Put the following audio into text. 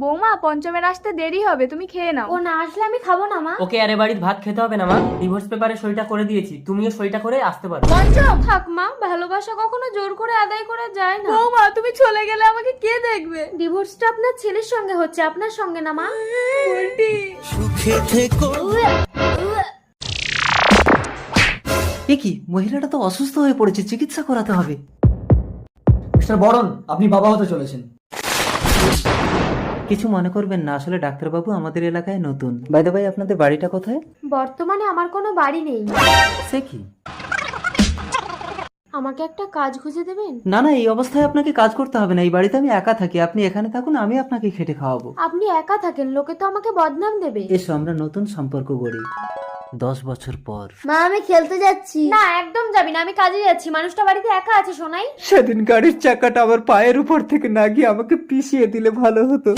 বৌমা পঞ্চমের আসতে দেরি হবে, তুমি খেয়ে নাও। ও না আসলে আমি খাবো না মা। ওকে আরে বাড়ির ভাত খেতে হবে না মা, ডিভোর্স পেপারে সইটা করে দিয়েছি, তুমিও সইটা করে আসতে পারো। পঞ্চম থাক মা, ভালোবাসা কখনো জোর করে আদায় করা যায় না। বৌমা তুমি চলে গেলে আমাকে কে দেখবে? ডিভোর্সটা আপনার ছেলের সঙ্গে হচ্ছে, আপনার সঙ্গে না মা। সুখে থেকো। এ কি, মহিলাটা তো অসুস্থ হয়ে পড়েছে, চিকিৎসা করাতে হবে। মিস্টার বরণ, আপনি বাবা হতে চলেছেন। কিছু মনে করবেন না, আসলে ডাক্তারবাবু আমাদের এলাকায় নতুন। বাই দ্য বাই, আপনাদের বাড়িটা কোথায়? বর্তমানে আমার কোনো বাড়ি নেই। সে কি? আমাকে একটা কাজ খুঁজে দেবেন? না না, এই অবস্থায় আপনাকে কাজ করতে হবে না, এই বাড়িতে আমি একা থাকি, আপনি এখানে থাকুন, আমি আপনাকে খেটে খাওয়াবো। আপনি একা থাকেন, লোকে তো আমাকে বদনাম দেবে। এসো আমরা নতুন সম্পর্ক গড়ি 10 বছর পর। মা আমি খেলতে যাচ্ছি। না একদম যাবি না, আমি কাজে যাচ্ছি। মানুষটা বাড়িতে একা আছে শোনাই। সেদিন গাড়ির চাকাটা আমার পায়ের উপর থেকে না গিয়ে আমাকে পিষিয়ে দিলে ভালো হতো।